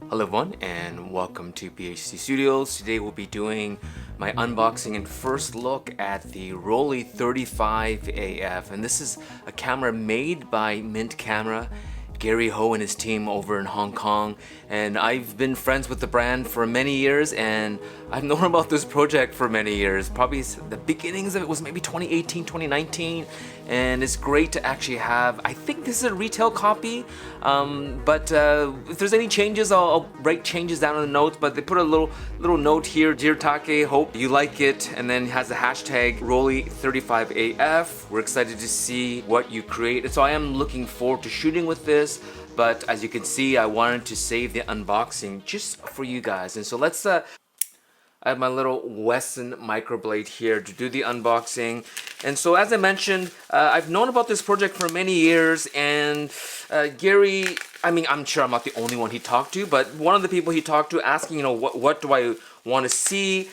Hello everyone and welcome to BHT Studios. Today we'll be doing my unboxing and first look at the Rollei 35AF, and this is a camera made by MiNT Camera, Gary Ho and his team over in Hong Kong. And I've been friends with the brand for many years, and I've known about this project for many years. Probably the beginnings of it was maybe 2018, 2019, and it's great to actually have, I think this is a retail copy, but if there's any changes, I'll write changes down in the notes. But they put a little note here: Dear Take, hope you like it, and then it has the hashtag Rollei 35AF. We're excited to see what you create, and so I am looking forward to shooting with this. But as you can see, I wanted to save the unboxing just for you guys, and so let's I have my little Wesson microblade here to do the unboxing. And so as I mentioned, I've known about this project for many years, and Gary, I mean, I'm sure I'm not the only one he talked to, but one of the people he talked to asking, you know, what do I want to see?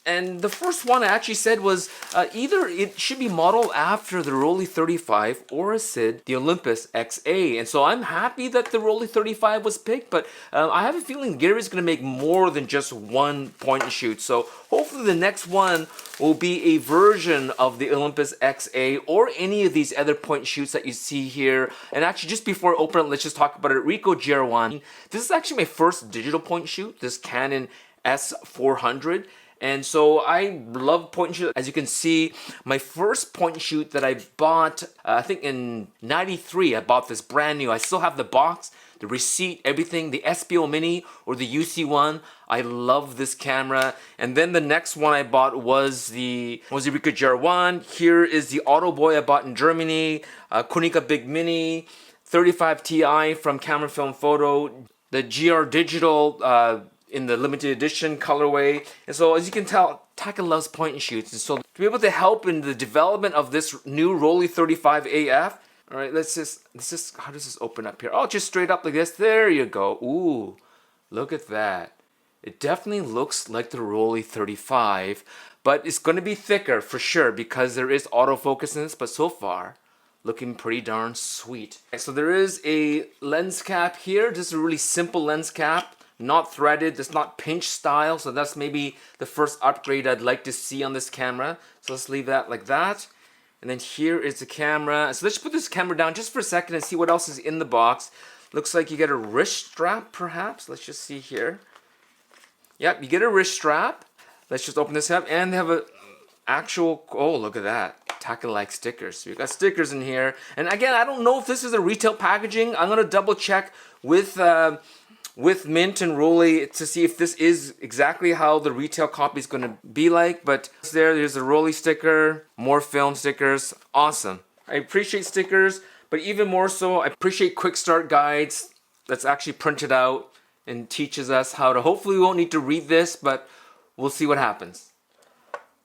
And the first one I actually said was either it should be modeled after the Rollei 35 or the Olympus XA. And so I'm happy that the Rollei 35 was picked, but I have a feeling Gary's going to make more than just one point and shoot. So hopefully the next one will be a version of the Olympus XA or any of these other point and shoots that you see here. And actually, just before I open it, let's just talk about it. Ricoh GR1. This is actually my first digital point and shoot, this Canon S400. And so I love point and shoot. As you can see, my first point and shoot that I bought, I think in '93, I bought this brand new. I still have the box, the receipt, everything, the SBO Mini or the UC1. I love this camera. And then the next one I bought was the Ricoh GR1. Here is the Auto Boy I bought in Germany, Konica Big Mini, 35 Ti from Camera Film Photo, the GR Digital, in the limited edition colorway. And so as you can tell, Taka loves point and shoots. And so to be able to help in the development of this new Rollei 35AF, all right, let's just, how does this open up here? Oh, just straight up like this. There you go. Ooh, look at that. It definitely looks like the Rollei 35, but it's going to be thicker for sure because there is autofocus in this, but so far, looking pretty darn sweet. So there is a lens cap here. Just a really simple lens cap. Not threaded, it's not pinch style, so that's maybe the first upgrade I'd like to see on this camera. So let's leave that like that. And then here is the camera. So let's put this camera down just for a second and see what else is in the box. Looks like you get a wrist strap, perhaps. Let's just see here. Yep, you get a wrist strap. Let's just open this up, and they have a actual, oh, look at that. Taka-like stickers. So you got stickers in here. And again, I don't know if this is a retail packaging. I'm gonna double check with MiNT and Rollei to see if this is exactly how the retail copy is going to be like. But there's a Rollei sticker, more film stickers. Awesome. I appreciate stickers, but even more so, I appreciate quick start guides that's actually printed out and teaches us how to, hopefully we won't need to read this, but we'll see what happens.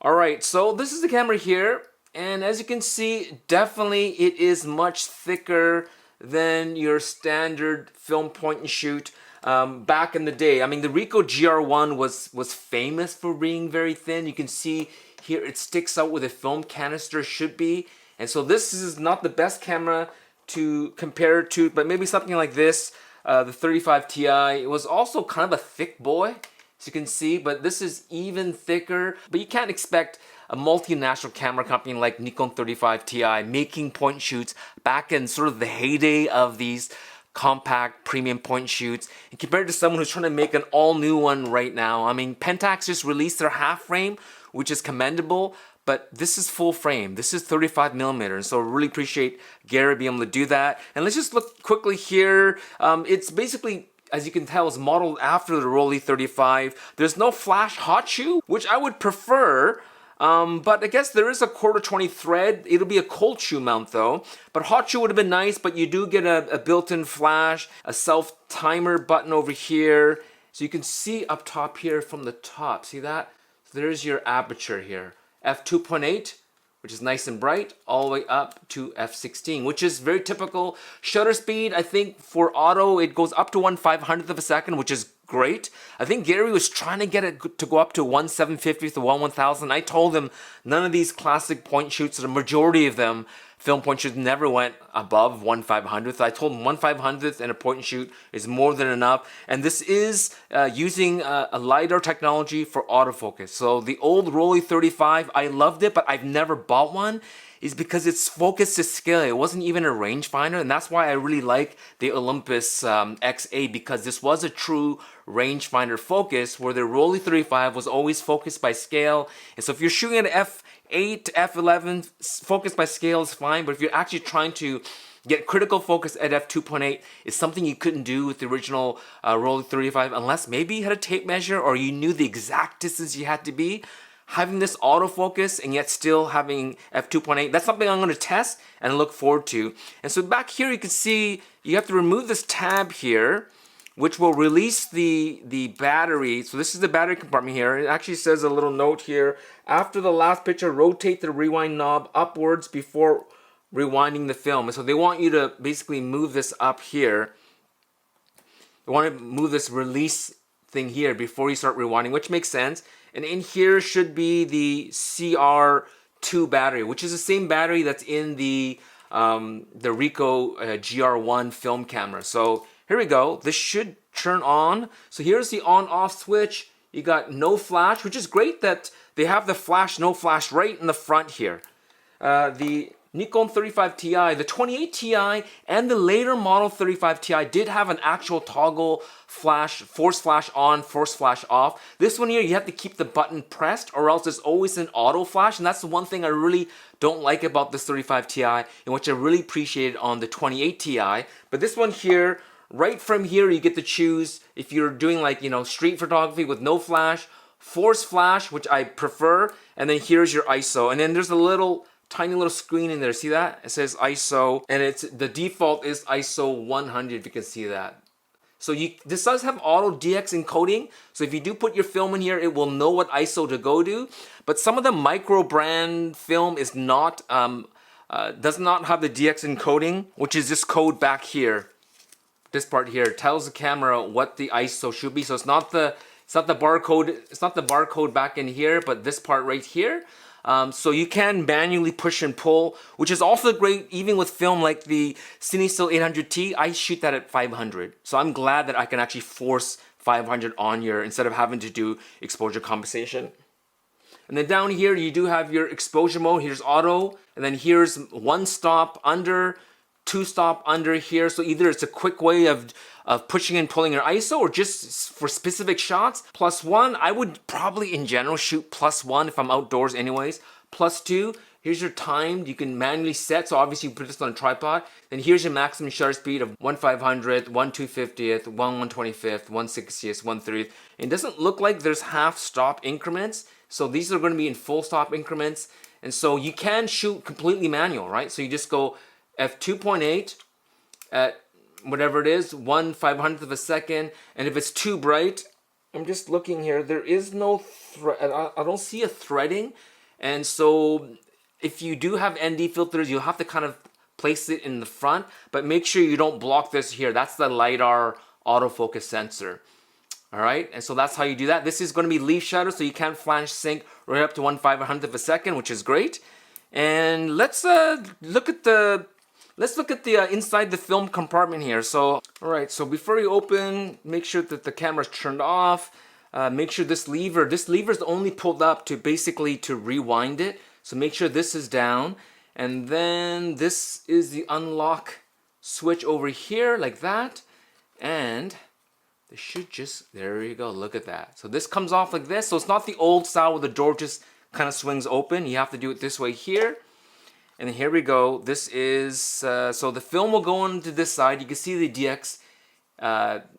All right, so this is the camera here. And as you can see, definitely it is much thicker than your standard film point and shoot. Back in the day, I mean, the Ricoh GR1 was famous for being very thin. You can see here it sticks out where the film canister should be. And so this is not the best camera to compare it to, but maybe something like this, the 35 Ti. It was also kind of a thick boy, as you can see, but this is even thicker. But you can't expect a multinational camera company like Nikon 35 Ti making point shoots back in sort of the heyday of these compact premium point shoots, and compared to someone who's trying to make an all-new one right now. I mean, Pentax just released their half frame, which is commendable, but this is full frame. This is 35mm, and so I really appreciate Gary being able to do that. And let's just look quickly here. It's basically, as you can tell, is modeled after the Rollei 35. There's no flash hot shoe, which I would prefer. But I guess there is a 1/4-20 thread. It'll be a cold shoe mount though. But hot shoe would have been nice, but you do get a built-in flash, a self-timer button over here. So you can see up top here from the top. See that? So there's your aperture here. f2.8, which is nice and bright, all the way up to f16, which is very typical. Shutter speed, I think for auto, it goes up to 1/500th of a second, which is great. I think Gary was trying to get it to go up to 1/750th to 1/1000. I told him none of these classic point shoots, the majority of them, film point shoots, never went above 1/500th. I told him 1/500th and a point and shoot is more than enough. And this is using a LiDAR technology for autofocus. So the old Rollei 35, I loved it, but I've never bought one, is because it's focused to scale. It wasn't even a rangefinder, and that's why I really like the Olympus XA, because this was a true rangefinder focus, where the Rollei 35 was always focused by scale. And so if you're shooting at f8 to f11, focus by scale is fine, but if you're actually trying to get critical focus at f2.8, it's something you couldn't do with the original Rollei 35 unless maybe you had a tape measure or you knew the exact distance you had to be. Having this autofocus and yet still having f2.8, that's something I'm going to test and look forward to. And so back here you can see you have to remove this tab here, which will release the battery. So this is the battery compartment here. It actually says a little note here. After the last picture, rotate the rewind knob upwards before rewinding the film. And so they want you to basically move this up here. They want to move this release thing here before you start rewinding, which makes sense. And in here should be the CR2 battery, which is the same battery that's in the Ricoh GR1 film camera. So here we go. This should turn on. So here's the on-off switch. You got no flash, which is great that they have the flash, no flash right in the front here. The Nikon 35 Ti, the 28 Ti, and the later model 35 Ti did have an actual toggle flash, force flash on, force flash off. This one here, you have to keep the button pressed or else there's always an auto flash, and that's the one thing I really don't like about this 35 Ti, and which I really appreciated on the 28 Ti. But this one here, right from here, you get to choose if you're doing like, you know, street photography with no flash, force flash, which I prefer, and then here's your ISO. And then there's a little tiny little screen in there. See that? It says ISO, and it's the default is ISO 100, if you can see that. So this does have auto DX encoding. So if you do put your film in here, it will know what ISO to go to. But some of the micro brand film is not does not have the DX encoding, which is this code back here. This part here tells the camera what the ISO should be. So it's not the barcode. It's not the barcode back in here, but this part right here. So you can manually push and pull, which is also great even with film like the CineStill 800T. I shoot that at 500. So I'm glad that I can actually force 500 on here instead of having to do exposure compensation. And then down here you do have your exposure mode. Here's auto, and then here's one stop under, two stop under here. So either it's a quick way of pushing and pulling your ISO, or just for specific shots. +1, I would probably in general shoot +1 if I'm outdoors anyways. +2, here's your time you can manually set. So obviously you put this on a tripod. Then here's your maximum shutter speed of 1/500th, 1/250th, 1/125th, 1/60th, 1/30th. It doesn't look like there's half stop increments. So these are going to be in full stop increments. And so you can shoot completely manual, right? So you just go f2.8 at whatever it is, 1/500th of a second. And if it's too bright, I'm just looking here, there is no I don't see a threading. And so if you do have ND filters, you'll have to kind of place it in the front, but make sure you don't block this here. That's the LiDAR autofocus sensor. All right, and so that's how you do that. This is going to be leaf shutter, so you can flash sync right up to 1/500th of a second, which is great. And let's look at the inside the film compartment here. So, all right, so before you open, make sure that the camera's turned off. Make sure this lever is only pulled up to basically to rewind it. So make sure this is down. And then this is the unlock switch over here like that. And this should just, there you go, look at that. So this comes off like this. So it's not the old style where the door just kind of swings open. You have to do it this way here. And here we go. This is, so the film will go into this side. You can see the DX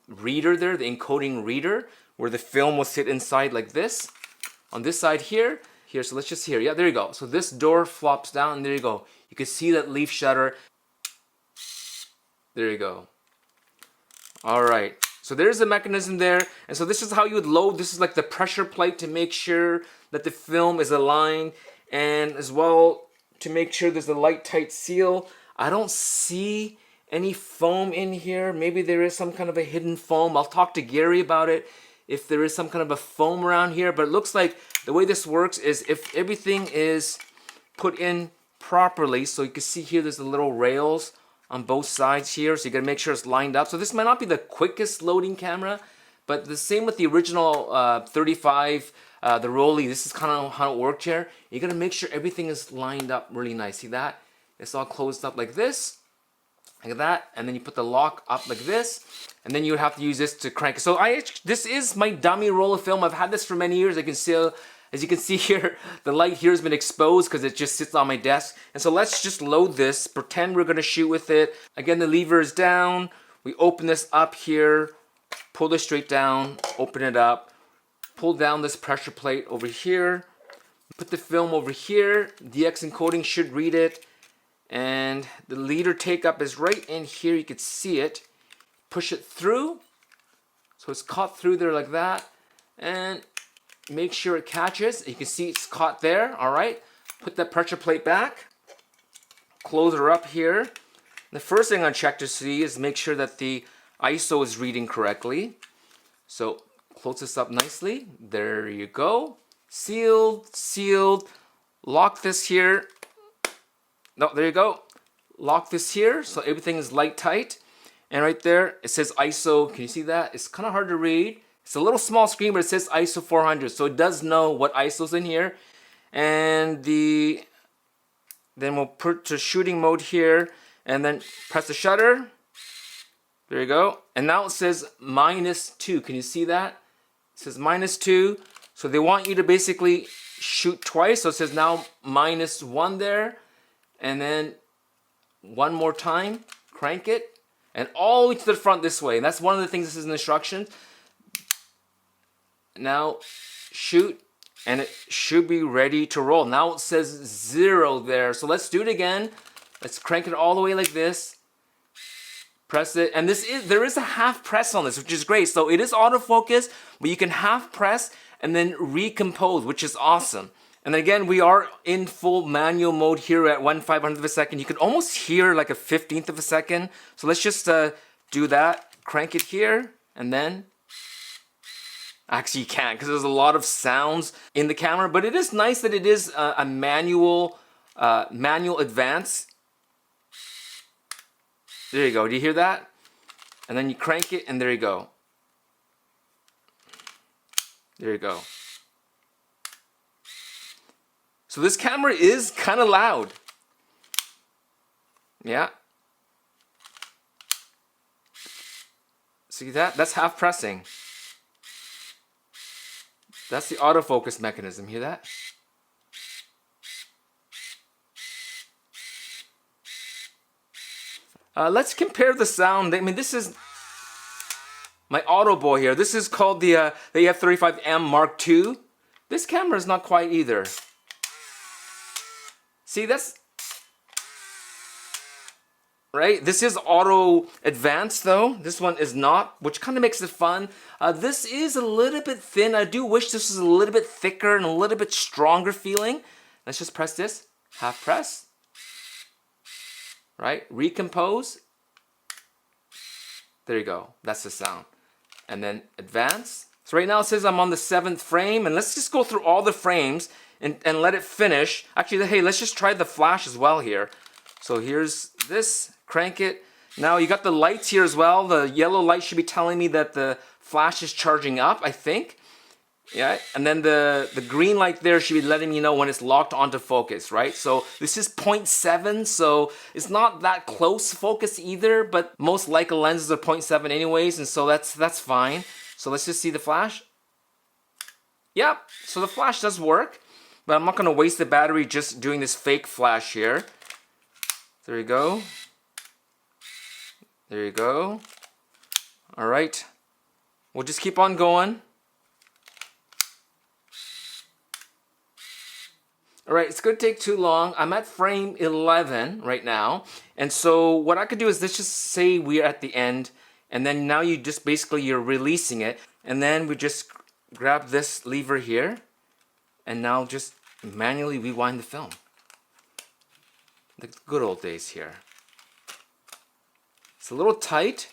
reader there, the encoding reader, where the film will sit inside like this. On this side here, so let's just hear. Yeah, there you go. So this door flops down, and there you go. You can see that leaf shutter. There you go. All right. So there's the mechanism there. And so this is how you would load. This is like the pressure plate to make sure that the film is aligned, and as well to make sure there's a light tight seal. I don't see any foam in here. Maybe there is some kind of a hidden foam. I'll talk to Gary about it if there is some kind of a foam around here. But it looks like the way this works is if everything is put in properly, so you can see here there's the little rails on both sides here, so you gotta make sure it's lined up. So this might not be the quickest loading camera, but the same with the original 35, the Rollei. This is kind of how it worked here. You gotta make sure everything is lined up really nice. See that? It's all closed up like this, like that, and then you put the lock up like this, and then you would have to use this to crank it. So this is my dummy roll of film. I've had this for many years. As you can see here, the light here has been exposed because it just sits on my desk. And so let's just load this, pretend we're gonna shoot with it. Again, the lever is down. We open this up here, pull this straight down, open it up, pull down this pressure plate over here, put the film over here. DX encoding should read it. And the leader take up is right in here. You can see it. Push it through. So it's caught through there like that. And make sure it catches. You can see it's caught there. All right. Put that pressure plate back. Close her up here. The first thing I check to see is make sure that the ISO is reading correctly. So close this up nicely. There you go. Sealed, sealed. Lock this here. No, there you go. Lock this here so everything is light tight. And right there, it says ISO. Can you see that? It's kind of hard to read. It's a little small screen, but it says ISO 400. So it does know what ISO's in here. And then we'll put to shooting mode here and then press the shutter. There you go. And now it says -2. Can you see that? It says -2. So they want you to basically shoot twice. So it says now -1 there. And then one more time, crank it, and all the way to the front this way. And that's one of the things this is in instructions. Now shoot, and it should be ready to roll. Now it says 0 there. So let's do it again. Let's crank it all the way like this. Press it, and there is a half press on this, which is great. So it is autofocus, but you can half press and then recompose, which is awesome. And again, we are in full manual mode here at 1/500th of a second. You can almost hear like a 15th of a second. So let's just do that. Crank it here, and then actually you can't because there's a lot of sounds in the camera. But it is nice that it is a manual advance. There you go. Do you hear that? And then you crank it, and there you go. There you go. So this camera is kind of loud. Yeah. See that? That's half pressing. That's the autofocus mechanism. Hear that? Let's compare the sound. I mean, this is my Auto Boy here. This is called the AF35M Mark II. This camera is not quite either. See, that's right. This is auto advanced though. This one is not, which kind of makes it fun. This is a little bit thin. I do wish this was a little bit thicker and a little bit stronger feeling. Let's just press this. Half press. Right? Recompose. There you go. That's the sound. And then advance. So right now it says I'm on the 7th frame, and let's just go through all the frames and let it finish. Actually, hey, let's just try the flash as well here. So here's this, crank it. Now you got the lights here as well. The yellow light should be telling me that the flash is charging up, I think. Yeah, and then the green light there should be letting me know when it's locked onto focus, right? So this is 0.7, so it's not that close focus either, but most Leica lenses are 0.7 anyways, and so that's fine. So let's just see the flash. Yep, so the flash does work, but I'm not gonna waste the battery just doing this fake flash here. There you go. There you go. All right, we'll just keep on going. All right, it's gonna take too long. I'm at frame 11 right now. And so what I could do is let's just say we're at the end, and then now you just basically you're releasing it. And then we just grab this lever here, and now just manually rewind the film. The good old days here. It's a little tight.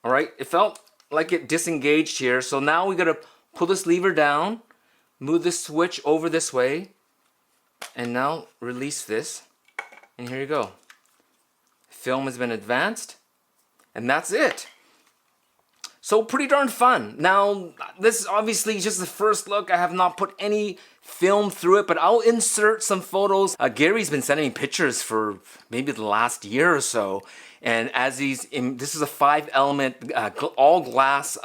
All right, it felt like it disengaged here. So now we gotta pull this lever down, move this switch over this way, and now release this. And here you go. Film has been advanced, and that's it. So pretty darn fun. Now, this is obviously just the first look. I have not put any film through it, but I'll insert some photos. Gary's been sending me pictures for maybe the last year or so. And as this is a 5-element all glass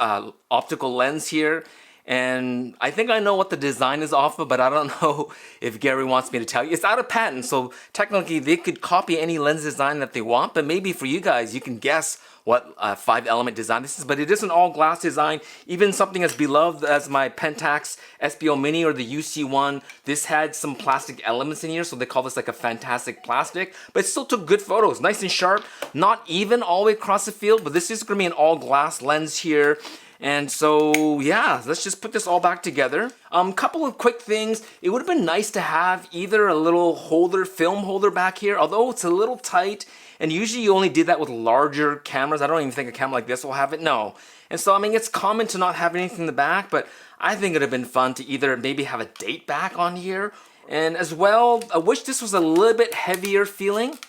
optical lens here. And I think I know what the design is off of, but I don't know if Gary wants me to tell you. It's out of patent, so technically they could copy any lens design that they want, but maybe for you guys, you can guess what 5-element design this is. But it is an all-glass design. Even something as beloved as my Pentax SBO Mini or the UC1, this had some plastic elements in here, so they call this like a fantastic plastic, but it still took good photos, nice and sharp, not even all the way across the field, but this is gonna be an all-glass lens here. And so, yeah, let's just put this all back together. Couple of quick things. It would have been nice to have either a little holder, film holder back here, although it's a little tight, and usually you only did that with larger cameras. I don't even think a camera like this will have it, no. And so, I mean, it's common to not have anything in the back, but I think it would have been fun to either maybe have a date back on here, and as well, I wish this was a little bit heavier feeling.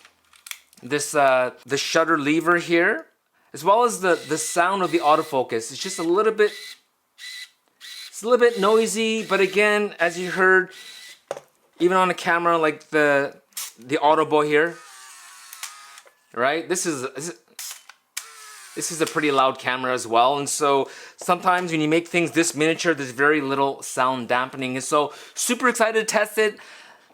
This, the shutter lever here, as well as the sound of the autofocus. It's just a little bit, it's a little bit noisy, but again, as you heard, even on a camera like the Autoboy here, right? This is a pretty loud camera as well, and so sometimes when you make things this miniature, there's very little sound dampening, and so super excited to test it.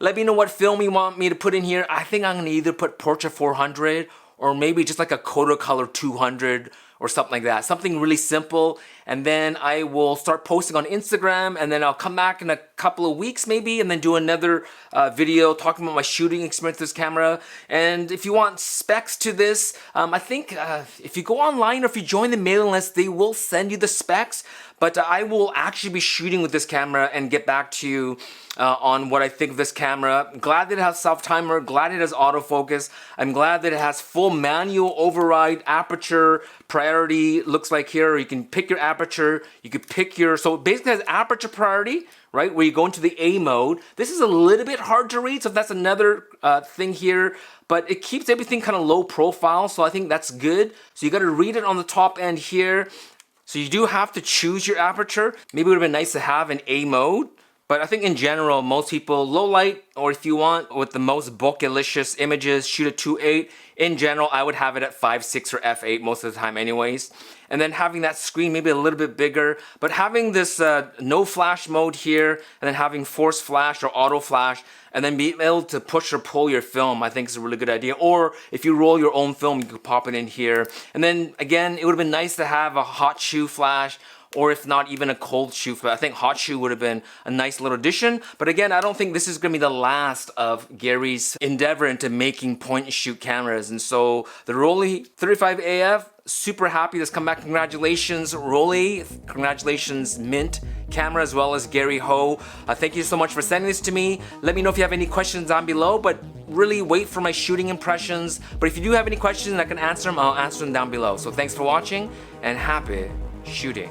Let me know what film you want me to put in here. I think I'm gonna either put Portra 400 or maybe just like a Kodacolor 200 or something like that. Something really simple. And then I will start posting on Instagram, and then I'll come back in a couple of weeks maybe and then do another video talking about my shooting experience with this camera. And if you want specs to this, I think if you go online or if you join the mailing list, they will send you the specs. But I will actually be shooting with this camera and get back to you on what I think of this camera. I'm glad that it has self-timer, glad it has autofocus. I'm glad that it has full manual override, aperture, priority, looks like here. You can pick your aperture, you can pick your, so basically it has aperture priority, right, where you go into the A mode. This is a little bit hard to read, so that's another thing here, but it keeps everything kind of low profile, so I think that's good. So you gotta read it on the top end here. So you do have to choose your aperture. Maybe it would have been nice to have an A mode, but I think in general, most people, low light, or if you want with the most bokeh-licious images, shoot at 2.8. In general, I would have it at 5.6 or f8 most of the time anyways. And then having that screen maybe a little bit bigger, but having this no flash mode here, and then having force flash or auto flash, and then being able to push or pull your film, I think is a really good idea. Or if you roll your own film, you could pop it in here. And then again, it would have been nice to have a hot shoe flash, or if not even a cold shoe flash. I think hot shoe would have been a nice little addition. But again, I don't think this is gonna be the last of Gary's endeavor into making point and shoot cameras. And so the Rollei 35AF, super happy that's come back. Congratulations, Rollei. Congratulations, MiNT camera, as well as Gary Ho. Thank you so much for sending this to me. Let me know if you have any questions down below, but really wait for my shooting impressions. But if you do have any questions and I can answer them, I'll answer them down below. So thanks for watching and happy shooting.